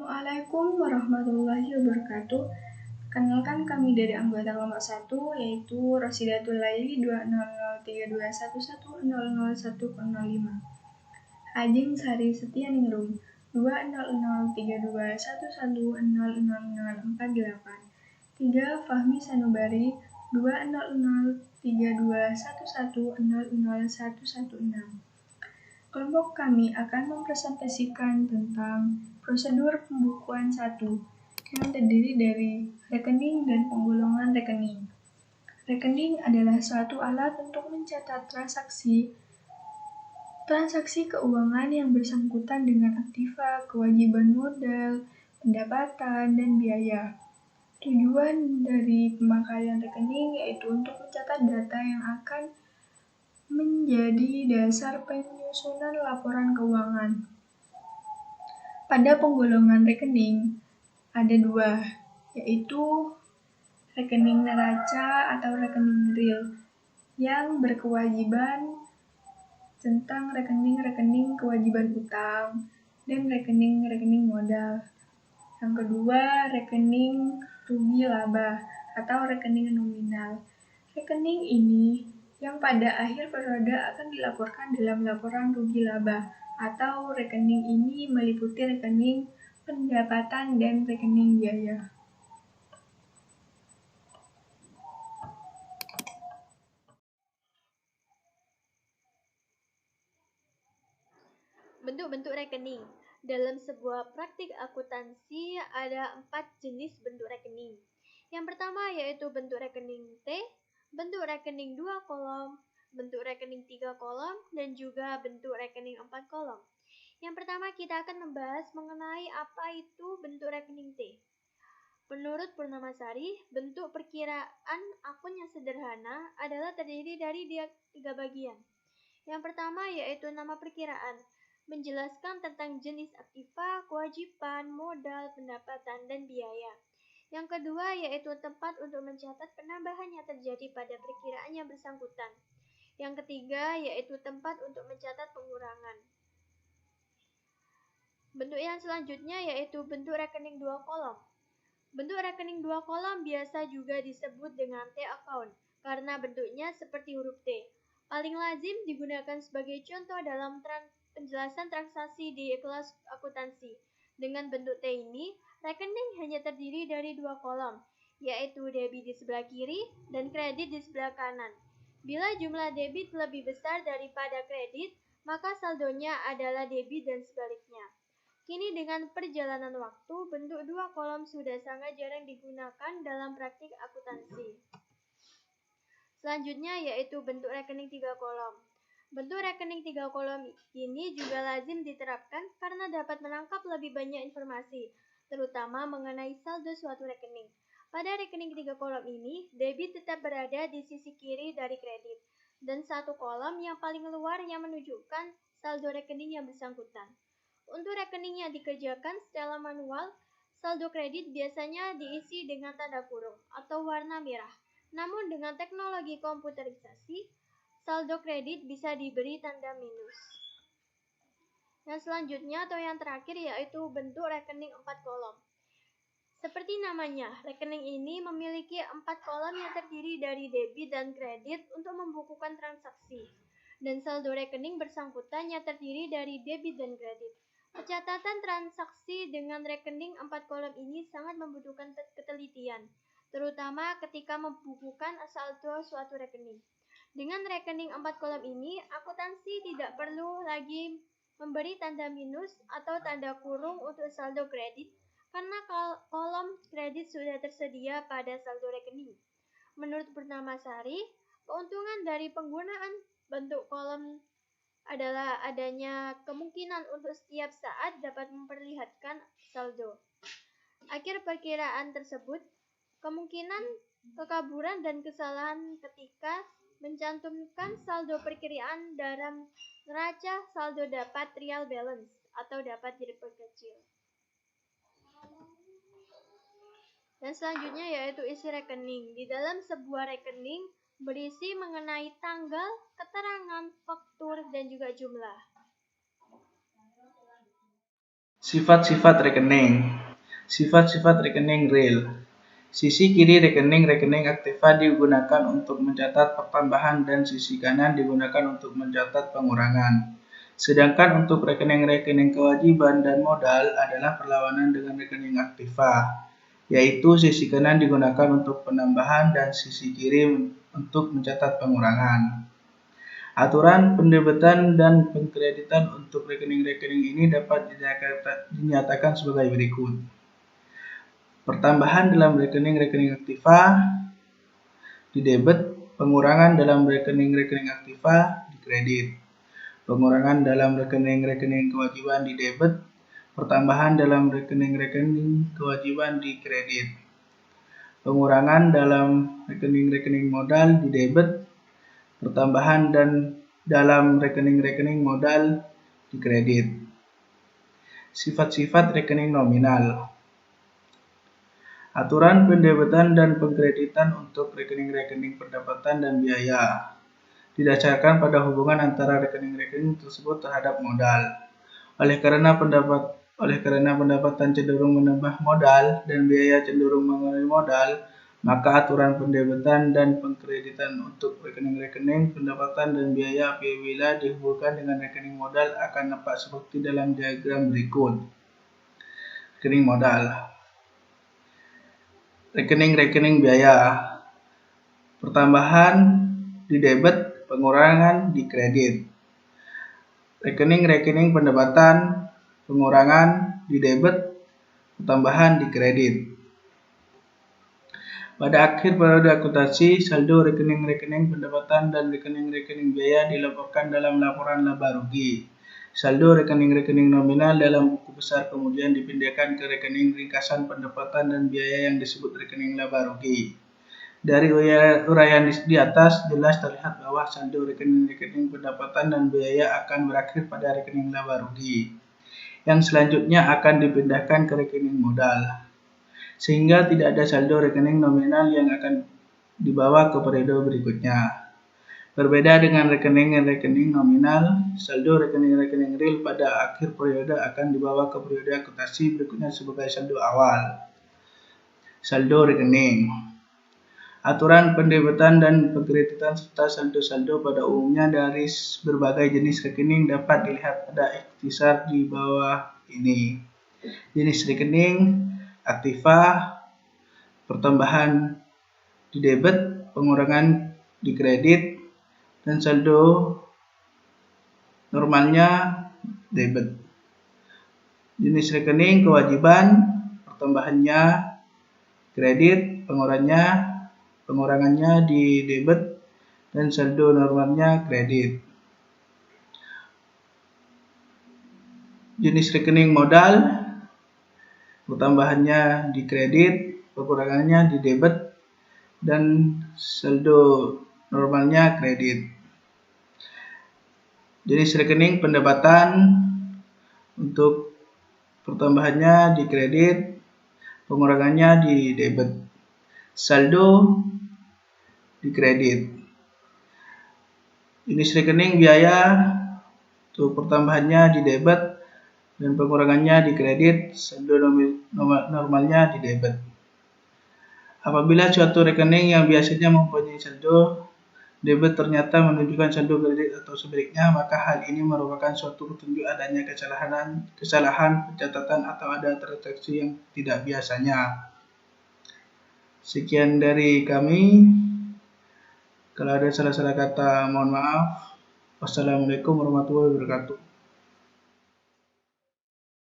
Assalamualaikum warahmatullahi wabarakatuh. Kenalkan kami dari anggota kelompok 1 yaitu Rosidatul Laili 2003211000105. Ajeng Sari Setianingrum 2003211000048. 3. Fahmi Sanubari 2003211000116. Kelompok kami akan mempresentasikan tentang prosedur pembukuan 1 yang terdiri dari rekening dan penggolongan rekening. Rekening adalah suatu alat untuk mencatat transaksi keuangan yang bersangkutan dengan aktiva, kewajiban modal, pendapatan, dan biaya. Tujuan dari pemakaian rekening yaitu untuk mencatat data yang akan menjadi dasar penyusunan laporan keuangan. Pada penggolongan rekening ada dua, yaitu rekening neraca atau rekening real yang berkewajiban tentang rekening-rekening kewajiban utang dan rekening-rekening modal. Yang kedua, rekening rugi laba atau rekening nominal. Rekening ini yang pada akhir periode akan dilaporkan dalam laporan rugi laba, atau rekening ini meliputi rekening pendapatan dan rekening biaya. Bentuk-bentuk rekening. Dalam sebuah praktik akuntansi ada 4 jenis bentuk rekening. Yang pertama yaitu bentuk rekening T, bentuk rekening 2 kolom, bentuk rekening 3 kolom, dan juga bentuk rekening 4 kolom. Yang pertama kita akan membahas mengenai apa itu bentuk rekening T. Menurut Purnamasari, bentuk perkiraan akun yang sederhana adalah terdiri dari 3 bagian. Yang pertama yaitu nama perkiraan, menjelaskan tentang jenis aktiva, kewajiban, modal, pendapatan, dan biaya. Yang kedua yaitu tempat untuk mencatat penambahan yang terjadi pada perkiraan yang bersangkutan. Yang ketiga yaitu tempat untuk mencatat pengurangan. Bentuk yang selanjutnya yaitu bentuk rekening 2 kolom. Bentuk rekening 2 kolom biasa juga disebut dengan T-account karena bentuknya seperti huruf T. Paling lazim digunakan sebagai contoh dalam penjelasan transaksi di kelas akuntansi. Dengan bentuk T ini, rekening hanya terdiri dari 2 kolom, yaitu debit di sebelah kiri dan kredit di sebelah kanan. Bila jumlah debit lebih besar daripada kredit, maka saldonya adalah debit dan sebaliknya. Kini dengan perjalanan waktu, bentuk 2 kolom sudah sangat jarang digunakan dalam praktik akuntansi. Selanjutnya yaitu bentuk rekening 3 kolom. Bentuk rekening 3 kolom ini juga lazim diterapkan karena dapat menangkap lebih banyak informasi, terutama mengenai saldo suatu rekening. Pada rekening 3 kolom ini, debit tetap berada di sisi kiri dari kredit, dan satu kolom yang paling luar yang menunjukkan saldo rekening yang bersangkutan. Untuk rekening yang dikerjakan secara manual, saldo kredit biasanya diisi dengan tanda kurung atau warna merah. Namun dengan teknologi komputerisasi, saldo kredit bisa diberi tanda minus. Yang selanjutnya atau yang terakhir yaitu bentuk rekening 4 kolom. Seperti namanya, rekening ini memiliki 4 kolom yang terdiri dari debit dan kredit untuk membukukan transaksi. Dan saldo rekening bersangkutan yang terdiri dari debit dan kredit. Pencatatan transaksi dengan rekening 4 kolom ini sangat membutuhkan ketelitian, terutama ketika membukukan saldo suatu rekening. Dengan rekening 4 kolom ini, akuntansi tidak perlu lagi memberi tanda minus atau tanda kurung untuk saldo kredit, karena kolom kredit sudah tersedia pada saldo rekening. Menurut Purnamasari, keuntungan dari penggunaan bentuk kolom adalah adanya kemungkinan untuk setiap saat dapat memperlihatkan saldo. Akhir perkiraan tersebut, kemungkinan kekaburan dan kesalahan ketika mencantumkan saldo perkiraan dalam neraca saldo dapat trial balance atau dapat diperkecil. Dan selanjutnya yaitu isi rekening. Di dalam sebuah rekening berisi mengenai tanggal, keterangan, faktur, dan juga jumlah. Sifat-sifat rekening. Sifat-sifat rekening real. Sisi kiri rekening aktiva digunakan untuk mencatat pertambahan dan sisi kanan digunakan untuk mencatat pengurangan. Sedangkan untuk rekening-rekening kewajiban dan modal adalah perlawanan dengan rekening aktiva, yaitu sisi kanan digunakan untuk penambahan dan sisi kiri untuk mencatat pengurangan. Aturan pendebitan dan pengkreditan untuk rekening-rekening ini dapat dinyatakan sebagai berikut. Pertambahan dalam rekening-rekening aktiva didebit, pengurangan dalam rekening-rekening aktiva dikredit. Pengurangan dalam rekening-rekening kewajiban didebit, pertambahan dalam rekening-rekening kewajiban dikredit. Pengurangan dalam rekening-rekening modal didebit, pertambahan dan dalam rekening-rekening modal dikredit. Sifat-sifat rekening nominal. Aturan pendebitan dan pengkreditan untuk rekening-rekening pendapatan dan biaya didasarkan pada hubungan antara rekening-rekening tersebut terhadap modal. Oleh karena pendapatan cenderung menambah modal dan biaya cenderung mengurangi modal, maka aturan pendebitan dan pengkreditan untuk rekening-rekening pendapatan dan biaya apabila dihubungkan dengan rekening modal akan nampak seperti dalam diagram berikut. Rekening modal. Rekening-rekening biaya. Pertambahan didebit, pengurangan dikredit. Rekening-rekening pendapatan, pengurangan didebit, pertambahan dikredit. Pada akhir periode akuntansi, saldo rekening-rekening pendapatan dan rekening-rekening biaya dilaporkan dalam laporan laba rugi. Saldo rekening-rekening nominal dalam buku besar kemudian dipindahkan ke rekening ringkasan pendapatan dan biaya yang disebut rekening laba rugi. Dari uraian di atas jelas terlihat bahwa saldo rekening-rekening pendapatan dan biaya akan berakhir pada rekening laba rugi, yang selanjutnya akan dipindahkan ke rekening modal, sehingga tidak ada saldo rekening nominal yang akan dibawa ke periode berikutnya. Berbeda dengan rekening-rekening nominal, saldo rekening-rekening real pada akhir periode akan dibawa ke periode akuntansi berikutnya sebagai saldo awal. Saldo rekening. Aturan pendebitan dan pengkreditan serta saldo-saldo pada umumnya dari berbagai jenis rekening dapat dilihat pada ikhtisar di bawah ini. Jenis rekening aktiva, pertambahan didebit, pengurangan dikredit, dan saldo normalnya debit. Jenis rekening kewajiban, pertambahannya kredit, pengurangannya di debit, dan saldo normalnya kredit. Jenis rekening modal, pertambahannya di kredit, pengurangannya di debit, dan saldo normalnya kredit. Jenis rekening pendapatan, untuk pertambahannya di kredit, pengurangannya di debit, saldo di kredit. Jenis rekening biaya, untuk pertambahannya di debit dan pengurangannya di kredit, saldo normalnya di debit. Apabila suatu rekening yang biasanya mempunyai saldo debit ternyata menunjukkan saldo kredit atau sebaliknya, maka hal ini merupakan suatu petunjuk adanya kesalahan pencatatan atau ada transaksi yang tidak biasanya. Sekian dari kami. Kalau ada salah-salah kata, mohon maaf. Wassalamualaikum warahmatullahi wabarakatuh.